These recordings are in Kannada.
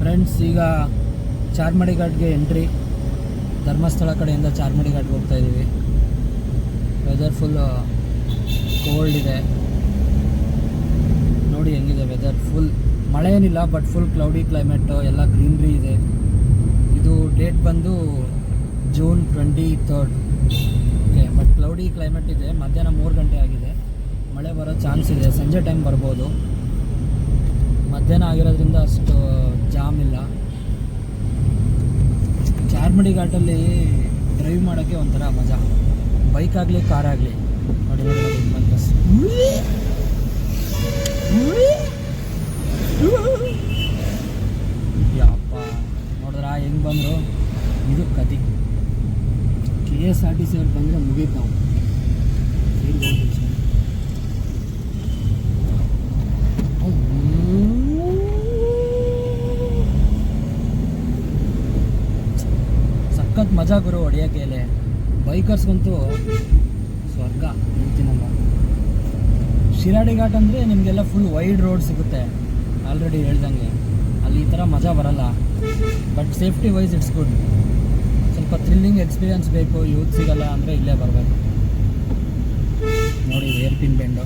ಫ್ರೆಂಡ್ಸ್, ಈಗ ಚಾರ್ಮಡಿ ಘಾಟ್ಗೆ ಎಂಟ್ರಿ. ಧರ್ಮಸ್ಥಳ ಕಡೆಯಿಂದ ಚಾರ್ಮಡಿ ಘಾಟ್ಗೆ ಹೋಗ್ತಾ ಇದ್ದೀವಿ. ವೆದರ್ ಫುಲ್ ಕೋಲ್ಡ್ ಇದೆ. ನೋಡಿ ಹೆಂಗಿದೆ ವೆದರ್. ಫುಲ್ ಮಳೆ ಏನಿಲ್ಲ, ಬಟ್ ಫುಲ್ ಕ್ಲೌಡಿ ಕ್ಲೈಮೇಟು, ಎಲ್ಲ ಗ್ರೀನ್ರಿ ಇದೆ. ಇದು ಡೇಟ್ ಬಂದು June 23rd. Okay, but cloudy climate ಇದೆ. ಮಧ್ಯಾಹ್ನ 3 ಗಂಟೆ ಆಗಿದೆ. ಮಳೆ ಬರೋ ಚಾನ್ಸ್ ಇದೆ. ಸಂಜೆ ಟೈಮ್ ಬರ್ಬೋದು. ಮಧ್ಯಾಹ್ನ ಆಗಿರೋದ್ರಿಂದ ಅಷ್ಟು ಜಾಮ್ ಇಲ್ಲ. ಚಾರ್ಮಡಿ ಘಾಟಲ್ಲಿ ಡ್ರೈವ್ ಮಾಡೋಕ್ಕೆ ಒಂಥರ ಮಜಾ. ಬೈಕ್ ಆಗಲಿ, ಕಾರ್ ಆಗಲಿ. ನೋಡಿ ಯಪ್ಪ, ನೋಡಿದ್ರ ಹೆಂಗೆ ಬಂದರು. ಇದು ಕತೆ. KSRTC ಅವ್ರು ಬಂದರೆ ಮುಗೀತು ನಾವು. ಸಖತ್ ಮಜಾ ಗುರು ಹೊಡೆಯೋಕ್ಕೆ. ಬೈಕರ್ಸ್ಗಂತೂ ಸ್ವರ್ಗ ಹೇಳ್ತೀನಲ್ಲ. ಶಿರಾಡಿ ಘಾಟ್ ಅಂದರೆ ನಿಮಗೆಲ್ಲ ಫುಲ್ ವೈಡ್ ರೋಡ್ ಸಿಗುತ್ತೆ. ಆಲ್ರೆಡಿ ಹೇಳ್ದಂಗೆ ಅಲ್ಲಿ ಈ ಥರ ಮಜಾ ಬರಲ್ಲ. But safety wise it's good. ಸ್ವಲ್ಪ ಥ್ರಿಲ್ಲಿಂಗ್ ಎಕ್ಸ್ಪೀರಿಯನ್ಸ್ ಬೇಕು, ಯೂತ್ ಸಿಗಲ್ಲ ಅಂದರೆ ಇಲ್ಲೇ ಬರಬೇಕು. ನೋಡಿ hairpin bend.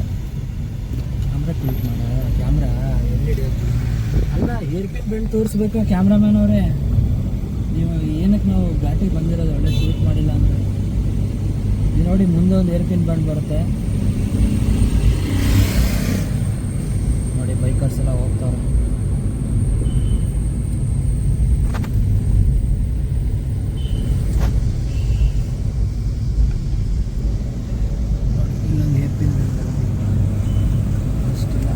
Camera click ಮಾಡ. ಕ್ಯಾಮ್ರಾ ಎಲ್ಲಿ ಹಿಡಿಯೋದು ಅಲ್ಲ, ಏರ್ ಪಿನ್ ಬೆಂಡ್ ತೋರಿಸ್ಬೇಕು ಕ್ಯಾಮ್ರಾಮ್ಯಾನ್ ಅವರೇ. ನೀವು ಏನಕ್ಕೆ ನಾವು ಘಾಟಿಗೆ ಬಂದಿರೋದು ಒಳ್ಳೆ ಶೂಟ್ ಮಾಡಿಲ್ಲ ಅಂದರೆ. ಇದು ನೋಡಿ, ಮುಂದೆ ಒಂದು ಏರ್ ಪಿನ್ ಬೆಂಡ್ ಬರುತ್ತೆ ನೋಡಿ. ಬೈಕರ್ಸ್ ಎಲ್ಲ ಹೋಗ್ತಾರೆ. ಇಲ್ಲೊಂದು ಏರ್ ಪಿನ್ ಬೆಂಡ್ ಅಷ್ಟಿಲ್ಲ.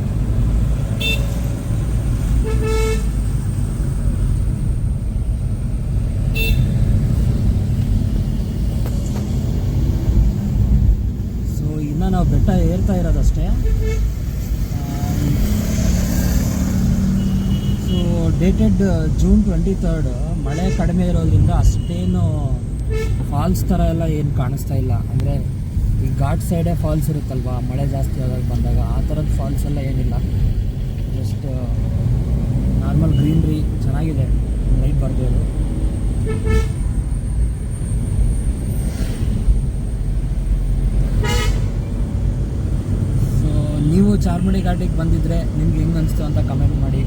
ನಾವು ಬೆಟ್ಟ ಏರ್ತಾ ಇರೋದಷ್ಟೇ. So dated June 23rd. ಮಳೆ ಕಡಿಮೆ ಇರೋದ್ರಿಂದ ಅಷ್ಟೇನು ಫಾಲ್ಸ್ ಥರ ಎಲ್ಲ ಏನು ಕಾಣಿಸ್ತಾ ಇಲ್ಲ. ಅಂದರೆ ಈ ಘಾಟ್ ಸೈಡೇ ಫಾಲ್ಸ್ ಇರುತ್ತಲ್ವ, ಮಳೆ ಜಾಸ್ತಿ ಆದಾಗ ಬಂದಾಗ ಆ ಥರದ ಫಾಲ್ಸ್ ಎಲ್ಲ ಏನಿಲ್ಲ. ಜಸ್ಟ್ ನಾರ್ಮಲ್ ಗ್ರೀನ್ರಿ ಚೆನ್ನಾಗಿದೆ. ಲೈಟ್ ಬರ್ಬೋದು. ನೀವು ಚಾರ್ಮಡಿ ಘಾಟಿಗೆ ಬಂದಿದ್ದರೆ ನಿಮ್ಗೆ ಹೆಂಗೆ ಅನಿಸ್ತು ಅಂತ ಕಮೆಂಟ್ ಮಾಡಿ.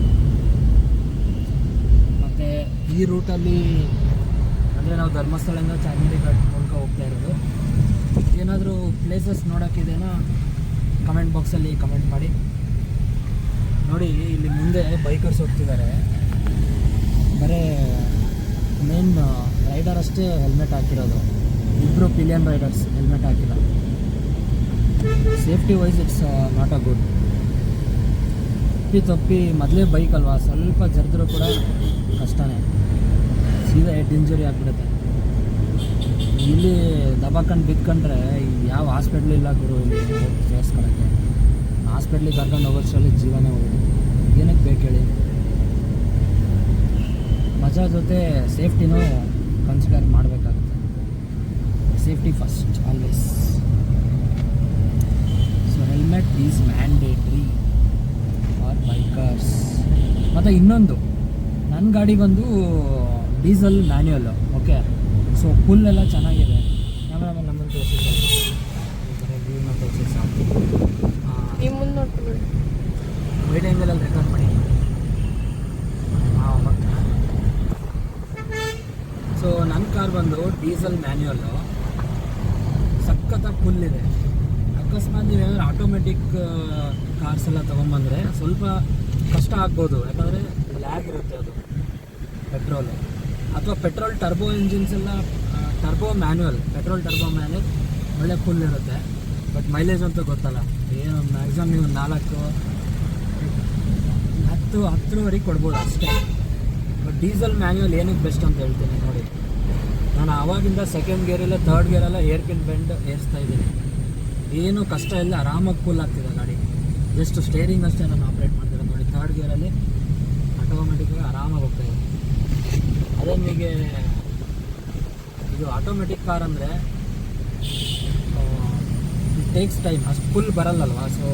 ಮತ್ತು ಈ ರೂಟಲ್ಲಿ ಅಂದರೆ ನಾವು ಧರ್ಮಸ್ಥಳದಿಂದ ಚಾರ್ಮಡಿ ಘಾಟ್ ಮೂಲಕ ಹೋಗ್ತಾ ಇರೋದು. ಏನಾದರೂ ಪ್ಲೇಸಸ್ ನೋಡೋಕ್ಕಿದೆಯಾ ಕಮೆಂಟ್ ಬಾಕ್ಸಲ್ಲಿ ಕಮೆಂಟ್ ಮಾಡಿ. ನೋಡಿ ಇಲ್ಲಿ ಮುಂದೆ ಬೈಕರ್ಸ್ ಹೋಗ್ತಿದ್ದಾರೆ. ಬರೀ ಮೇನ್ ರೈಡರ್ ಅಷ್ಟೇ ಹೆಲ್ಮೆಟ್ ಹಾಕಿರೋದು. ಇಬ್ಬರು ಪಿಲಿಯನ್ ರೈಡರ್ಸ್ ಹೆಲ್ಮೆಟ್ ಹಾಕಿಲ್ಲ. Safety wise it's not a good. ತಪ್ಪಿ ಮೊದಲೇ ಬೈಕ್ ಅಲ್ವಾ, ಸ್ವಲ್ಪ ಜರಿದ್ರೂ ಕೂಡ ಕಷ್ಟನೇ. ಸೀದಾ ಹೆಡ್ ಇಂಜುರಿ ಆಗಿಬಿಡುತ್ತೆ. ಇಲ್ಲಿ ದಬಾಕೊಂಡು ಬಿದ್ಕೊಂಡ್ರೆ ಯಾವ ಹಾಸ್ಪಿಟ್ಲ್ ಇಲ್ಲ ಗುರು ಇಲ್ಲಿ ಹೋಗಿ ತೋರಿಸ್ಕೊಳ್ಳೋಕ್ಕೆ. ಹಾಸ್ಪಿಟ್ಲಿಗೆ ಕರ್ಕೊಂಡು ಹೋಗೋಷ್ಟರಲ್ಲಿ ಜೀವನೇ ಹೋಗೋದು. ಏನಕ್ಕೆ ಬೇಕು ಹೇಳಿ. ಮಜಾ ಜೊತೆ ಸೇಫ್ಟಿನೂ ಕನ್ಸಿಡರ್ ಮಾಡಬೇಕಾಗುತ್ತೆ. Safety first always. Helmet is mandatory for bikers. ಮತ್ತು ಇನ್ನೊಂದು, ನನ್ನ ಗಾಡಿ ಬಂದು ಡೀಸೆಲ್ ಮ್ಯಾನ್ಯುಯಲ್ಲು. ಓಕೆ, ಸೊ ಫುಲ್ಲೆಲ್ಲ ಚೆನ್ನಾಗಿದೆ. ಕ್ಯಾಮ್ರಾಮನ್ ನಮ್ಮನ್ನು ತೋರಿಸಿ ವ್ಯೂನ ತೋರಿಸಿ ಸಾಕು. ಮುಂದೆ ನೋಡ್ಕೊಂಡು ವೈಡ್ ಆ್ಯಂಗಲಲ್ಲಿ ರೆಕಾರ್ಡ್ ಮಾಡಿ. ಮತ್ತು ಸೊ ನನ್ನ ಕಾರ್ ಬಂದು ಡೀಸೆಲ್ ಮ್ಯಾನ್ಯುಯಲ್ಲು. ಸಖತ್ತಾಗಿ ಫುಲ್ ಇದೆ. ಅಕಸ್ಮಾತ್ ನೀವೇನಾದ್ರೂ ಆಟೋಮೆಟಿಕ್ ಕಾರ್ಸ್ ಎಲ್ಲ ತೊಗೊಂಬಂದರೆ ಸ್ವಲ್ಪ ಕಷ್ಟ ಆಗ್ಬೋದು. ಯಾಕಂದರೆ ಲ್ಯಾಗ್ ಇರುತ್ತೆ ಅದು ಪೆಟ್ರೋಲು. ಅಥವಾ ಪೆಟ್ರೋಲ್ ಟರ್ಬೋ ಇಂಜಿನ್ಸ್ ಎಲ್ಲ turbo manual, petrol turbo manual ಒಳ್ಳೆ ಫುಲ್ ಇರುತ್ತೆ. ಬಟ್ ಮೈಲೇಜ್ ಅಂತೂ ಗೊತ್ತಲ್ಲ ಏನು. ಮ್ಯಾಕ್ಸಿಮಮ್ ನೀವು 4-10ವರೆಗೆ ಕೊಡ್ಬೋದು ಅಷ್ಟೇ. ಬಟ್ ಡೀಸೆಲ್ ಮ್ಯಾನ್ಯುಯಲ್ ಏನಕ್ಕೆ ಬೆಸ್ಟ್ ಅಂತ ಹೇಳ್ತೀನಿ ನೋಡಿ. ನಾನು ಆವಾಗಿಂದ ಸೆಕೆಂಡ್ ಗೇರೆಲ್ಲ ಥರ್ಡ್ ಗೇರೆಲ್ಲ ಏರ್ ಪಿನ್ ಬೆಂಡ್ ಏರಿಸ್ತಾ ಇದ್ದೀನಿ. ಏನೂ ಕಷ್ಟ ಇಲ್ಲ, ಆರಾಮಾಗಿ ಕೂಲ್ ಆಗ್ತಿದೆ ಗಾಡಿ. ಜಸ್ಟ್ ಸ್ಟೇರಿಂಗ್ ಅಷ್ಟೇ ನಾನು ಆಪ್ರೇಟ್ ಮಾಡ್ತಿರೋದು ನೋಡಿ. ಥರ್ಡ್ ಗೇರಲ್ಲಿ ಆಟೋಮೆಟಿಕ್ಕಾಗಿ ಆರಾಮಾಗಿ ಹೋಗ್ತಾಯಿದೆ. ಅದೇ ನಿಮಗೆ ಇದು ಆಟೋಮೆಟಿಕ್ ಕಾರ್ ಅಂದರೆ ಇಟ್ ಟೇಕ್ಸ್ ಟೈಮ್. ಅಷ್ಟು ಫುಲ್ ಬರಲ್ಲಲ್ವ. ಸೊ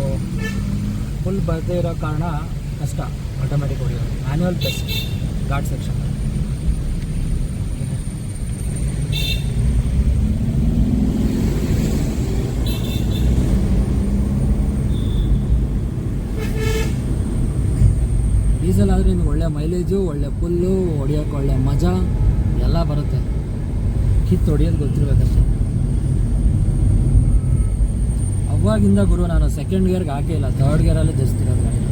ಫುಲ್ ಬರದೇ ಇರೋ ಕಾರಣ ಕಷ್ಟ ಆಟೋಮೆಟಿಕ್ ಹೊಡೆಯೋದು. Manual best. Ghat section. Diesel ಆದರೆ ನಿಮ್ಗೆ ಒಳ್ಳೆ ಮೈಲೇಜು, ಒಳ್ಳೆ ಪುಲ್ಲು, ಹೊಡಿಯೋಕೆ ಒಳ್ಳೆ ಮಜಾ ಎಲ್ಲ ಬರುತ್ತೆ. ಕಿತ್ತು ಹೊಡಿಯೋದು ಗೊತ್ತಿರ್ಬೇಕಷ್ಟೆ. ಅವಾಗಿಂದ ಗುರು ನಾನು ಸೆಕೆಂಡ್ ಗೇರ್ಗೆ ಹಾಕೇ ಇಲ್ಲ, ಥರ್ಡ್ ಗೇರಲ್ಲೇ ಜಸ್ತಿರೋದು ಗಾಡಿ.